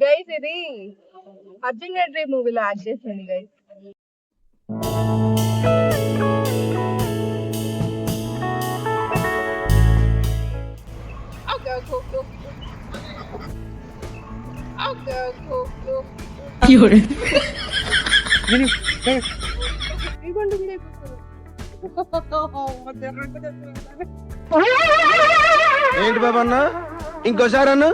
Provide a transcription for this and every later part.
Guys ఇది అర్జున్ రెడ్డి మూవీలో act చేసింది గైస్. ఏంటి బాబా అన్న ఇంకోసారి అన్న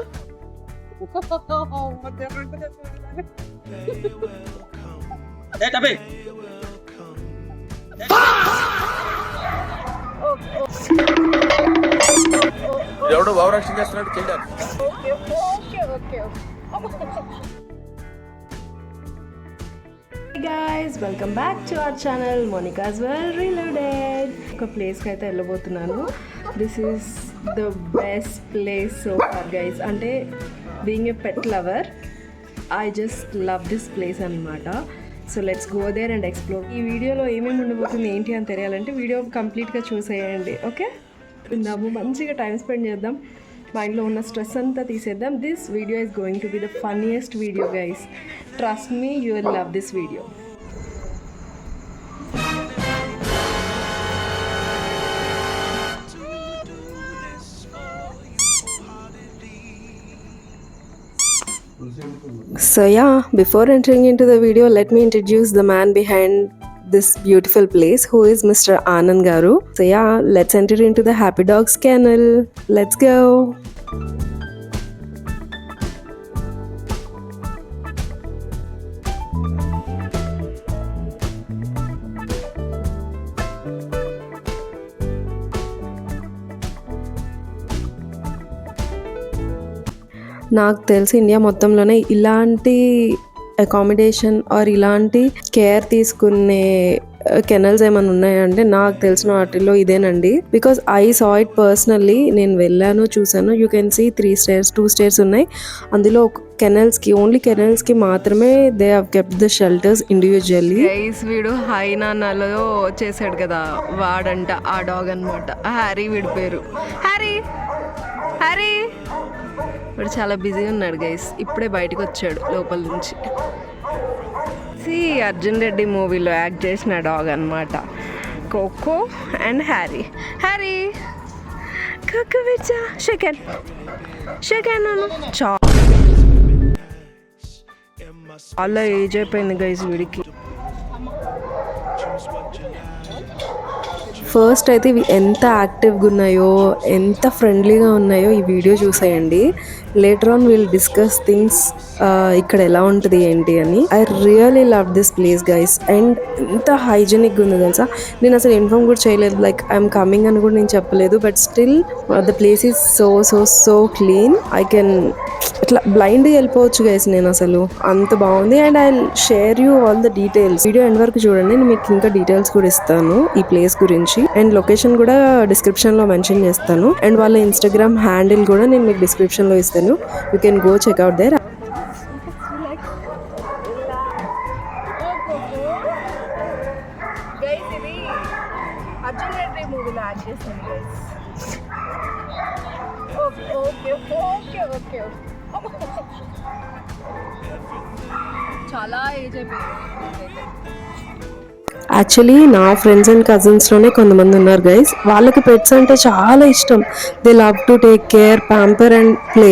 ఎవడో ఓవరాక్షన్ చేస్తున్నాడు చెల్లారు. Hey guys, welcome back to our channel Monica's World Reloaded. ఒక ప్లేస్కి అయితే వెళ్ళబోతున్నాను. This is the best place so far guys. అంటే being a pet lover I just love this place అనమాట. So let's go there and explore. ఈ వీడియోలో ఏమేమి ఉండబోతుంది ఏంటి అని తెలియాలంటే వీడియో కంప్లీట్గా చూసేయండి. ఓకే, విందాము, మంచిగా టైం స్పెండ్ చేద్దాం, మైండ్లో ఉన్న స్ట్రెస్ అంతా తీసేద్దాం. This video is going to be the funniest video guys. Trust me, you will love this video. So yeah, before entering into the video, let me introduce the man behind this beautiful place, who is Mr. Anand Garu. So yeah, let's enter into the Happy Dogs kennel. Let's go. నాకు తెలిసి India మొత్తంలోనే ఇలాంటి accommodation or ఇలాంటి care తీసుకునే kennels ఏమైనా ఉన్నాయంటే నాకు తెలిసిన వాటిల్లో ఇదేనండి. Because I saw it personally. నేను వెళ్ళాను, చూసాను. You can see 3 stairs 2 stairs ఉన్నాయి. అందులో కెనల్స్కి, ఓన్లీ కెనల్స్కి మాత్రమే they have kept the shelters individually. Guys, వీడు హైనానాలో చేశాడు కదా, వాడంట ఆ డాగ్ అనమాట. హ్యారీ వీడి పేరు. హ్యారీ హ్యారీ వాడు చాలా బిజీ ఉన్నాడు గైస్. ఇప్పుడే బయటకు వచ్చాడు లోపల నుంచి. అర్జున్ రెడ్డి మూవీలో యాక్ట్ చేసిన డాగ్ అనమాట. Coco and Harry. Harry Coco విచ్చా షెకెన్ షెకెన్ చాలా ఏజ్ అయిపోయింది గైస్ వీడికి. ఫస్ట్ అయితే ఇవి ఎంత యాక్టివ్గా ఉన్నాయో, ఎంత ఫ్రెండ్లీగా ఉన్నాయో ఈ వీడియో చూసేయండి. Later on will discuss things, ఇక్కడ ఎలా ఉంటుంది ఏంటి అని. I really love this place guys. And ఎంత హైజెనిక్గా ఉంది తెలుసా. నేను అసలు ఇన్ఫార్మ్ కూడా చేయలేదు, లైక్ ఐఎమ్ కమింగ్ అని కూడా నేను చెప్పలేదు. But still the place is so so so clean. I can ఇట్లా బ్లైండ్గా వెళ్ళిపోవచ్చు గైస్ నేను, అసలు అంత బాగుంది. And I share you all the details. Video end వరకు చూడండి, నేను మీకు ఇంకా డీటెయిల్స్ కూడా ఇస్తాను ఈ ప్లేస్ గురించి. అండ్ లొకేషన్ కూడా డిస్క్రిప్షన్లో మెన్షన్ చేస్తాను. అండ్ వాళ్ళ ఇన్స్టాగ్రామ్ హ్యాండిల్ కూడా నేను మీకు డిస్క్రిప్షన్లో ఇస్తాను. You can go check out there. Guys ఇది అర్జున్ రెడ్డి మూవీలో యాక్ట్ చేసింది guys. Okay okay okay okay చాలా ఏజ్ అయిపోయింది. యాక్చువల్లీ నా ఫ్రెండ్స్ అండ్ కజిన్స్లోనే కొంతమంది ఉన్నారు గైస్, వాళ్ళకి పెట్స్ అంటే చాలా ఇష్టం. They love to take care, pamper and play.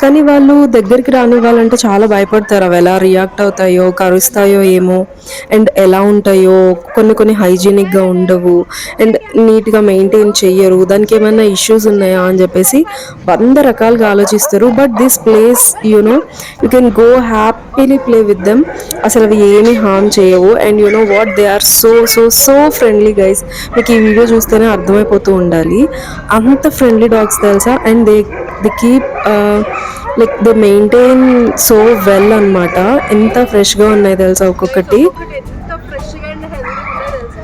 కానీ వాళ్ళు దగ్గరికి రానివ్వాలంటే చాలా భయపడతారు. అవి ఎలా రియాక్ట్ అవుతాయో, కరుస్తాయో ఏమో, అండ్ ఎలా ఉంటాయో, కొన్ని హైజీనిక్గా ఉండవు, అండ్ నీట్గా మెయింటైన్ చెయ్యరు, దానికి ఏమైనా ఇష్యూస్ ఉన్నాయా అని చెప్పేసి 100 రకాలుగా ఆలోచిస్తారు. But this place you know you can go happily play with them. అసలు అవి ఏమీ హార్మ్ చేయవు. And you know what, they are so so so friendly guys. మీకు ఈ వీడియో చూస్తేనే అర్థమైపోతూ ఉండాలి, అంత ఫ్రెండ్లీ డాగ్స్ తెలుసా. And they keep like they maintain so well అనమాట. ఎంత ఫ్రెష్గా ఉన్నాయి తెలుసా ఒక్కొక్కటి. ఎంత ఫ్రెష్గా అండ్ హెల్తీగా తెలుసా.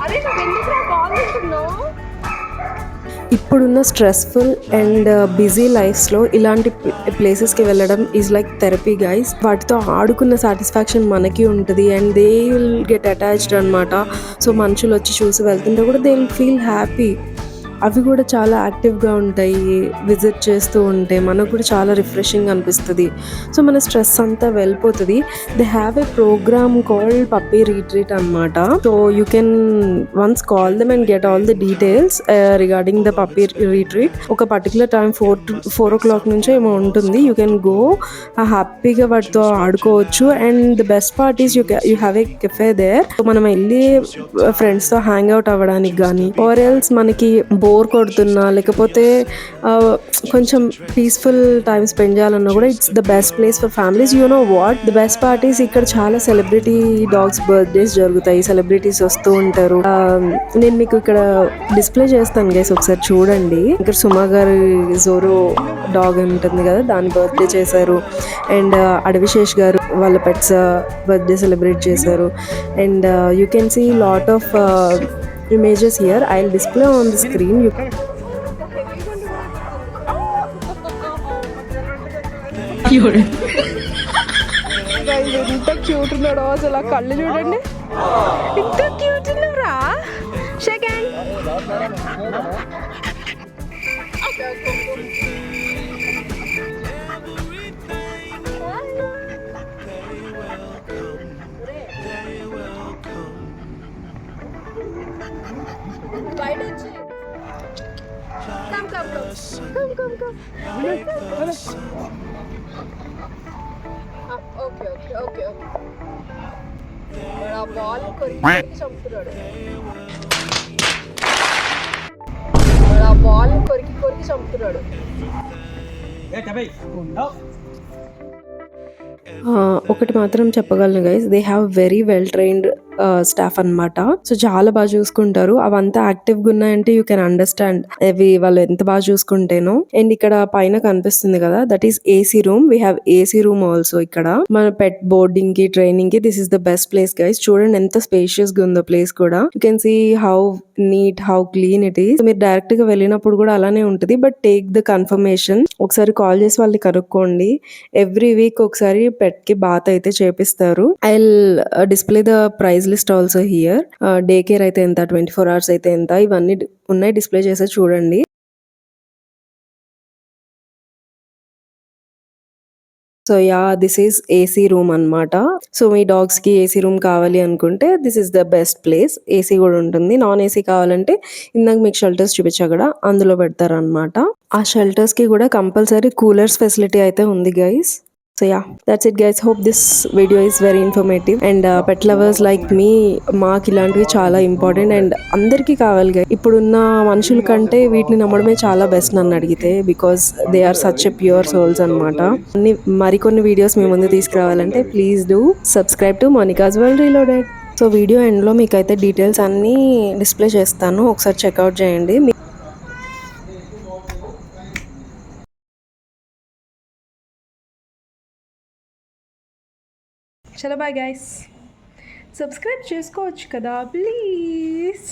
అరే నువ్వు ఎందుకు బాల్ తింటున్నావు? ఇప్పుడున్న స్ట్రెస్ఫుల్ అండ్ బిజీ లైఫ్స్లో ఇలాంటి ప్లేసెస్కి వెళ్ళడం ఈజ్ లైక్ థెరపీ గైస్. వాటితో ఆడుకున్న సాటిస్ఫాక్షన్ మనకి ఉంటుంది and they will get attached అనమాట. సో మనుషులు వచ్చి చూసి వెళ్తుంటే కూడా దే విల్ ఫీల్ హ్యాపీ. అవి కూడా చాలా యాక్టివ్గా ఉంటాయి. విజిట్ చేస్తూ ఉంటే మనకు కూడా చాలా రిఫ్రెషింగ్ అనిపిస్తుంది. సో మన స్ట్రెస్ అంతా వెళ్ళిపోతుంది. They have a programme called puppy retreat అనమాట. So you can once call them and get all the details regarding the puppy retreat. ఒక పర్టికులర్ టైం 4 o'clock నుంచో ఏమో ఉంటుంది. యూ కెన్ గో హ్యాపీగా వాటితో ఆడుకోవచ్చు. And the best part is you have a cafe there. మనం వెళ్ళి ఫ్రెండ్స్తో హ్యాంగ్ అవుట్ అవ్వడానికి కానీ ఆర్ ఎల్స్ మనకి బోర్ కొడుతున్నా లేకపోతే కొంచెం పీస్ఫుల్ టైం స్పెండ్ చేయాలన్నా కూడా it's the best place for families. You know what the best parties, ఇక్కడ చాలా సెలబ్రిటీ డాగ్స్ బర్త్డేస్ జరుగుతాయి. సెలబ్రిటీస్ వస్తూ ఉంటారు. నేను మీకు ఇక్కడ డిస్ప్లే చేస్తాను గైస్, ఒకసారి చూడండి. ఇక్కడ సుమా గారి జోరో డాగ్ ఉంటుంది కదా, దాని బర్త్డే చేశారు. అండ్ అడవిశేష్ గారు వాళ్ళ పెట్స్ బర్త్డే సెలబ్రేట్ చేశారు. And you can see lot of images here. I'll display on the screen. ఎంత క్యూట్ ఉన్నాడో అసలు. ఆ కళ్ళు చూడండి, ఎంత క్యూట్ ఉన్నారా. Shake hand. బయట వచ్చి ఓకే ఓకే ఓకే ఓకే. ఆ బాల్ కొరికి చంపుతున్నాడు. ఆ బాల్ కొరికి చంపుతున్నాడు. ఒకటి మాత్రం చెప్పగలను guys, they have very well trained staff అనమాట. సో చాలా బాగా చూసుకుంటారు. అవంతా యాక్టివ్గా ఉన్నాయంటే యూ కెన్ అండర్స్టాండ్ అవి వాళ్ళు ఎంత బాగా చూసుకుంటేనో. అండ్ ఇక్కడ పైన కనిపిస్తుంది కదా, that is AC room. We have AC room also. ఇక్కడ మన పెట్ బోర్డింగ్ కి ట్రైనింగ్ కి this is the best place guys. చూడండి ఎంత స్పేషియస్ గా ఉందో ప్లేస్ కూడా. You can see how neat, how clean it is. మీరు డైరెక్ట్ గా వెళ్ళినప్పుడు కూడా అలానే ఉంటుంది. But take the confirmation. ఒకసారి కాల్ చేసి వాళ్ళని కనుక్కోండి. ఎవ్రీ వీక్ ఒకసారి పెట్ కి బాత్ అయితే చేపిస్తారు. I will display the price list also here. Day care అయితే ఎంత, 24 hours అయితే ఎంత, ఇవన్నీ ఉన్నాయి. డిస్ప్లే చేసే చూడండి. So yeah, this is AC room అనమాట. సో మీ డాగ్స్ కి ఏసీ రూమ్ కావాలి అనుకుంటే this is the best place. AC కూడా ఉంటుంది. నాన్ ఏసీ కావాలంటే ఇందాక మీకు షెల్టర్స్ చూపించా కూడా, అందులో పెడతారు అనమాట. ఆ షెల్టర్స్ కి కూడా కంపల్సరీ కూలర్స్ ఫెసిలిటీ అయితే ఉంది guys. So yeah, that's it guys. Hope this video is very informative and pet lovers like me, మాకు ఇలాంటివి చాలా ఇంపార్టెంట్ అండ్ అందరికీ కావాలి guys. ఇప్పుడున్న మనుషుల కంటే వీటిని నమ్మడమే చాలా బెస్ట్ నన్ను అడిగితే, because they are such a pure souls అనమాట. మరికొన్ని వీడియోస్ మీ ముందు తీసుకురావాలంటే please do subscribe to Monica's world reloaded. So video ఎండ్లో మీకైతే డీటెయిల్స్ అన్నీ డిస్ప్లే చేస్తాను, ఒకసారి చెక్అవుట్ చేయండి. చలో బాయ్ గైస్. సబ్స్క్రైబ్ చేసుకోవచ్చు కదా ప్లీజ్.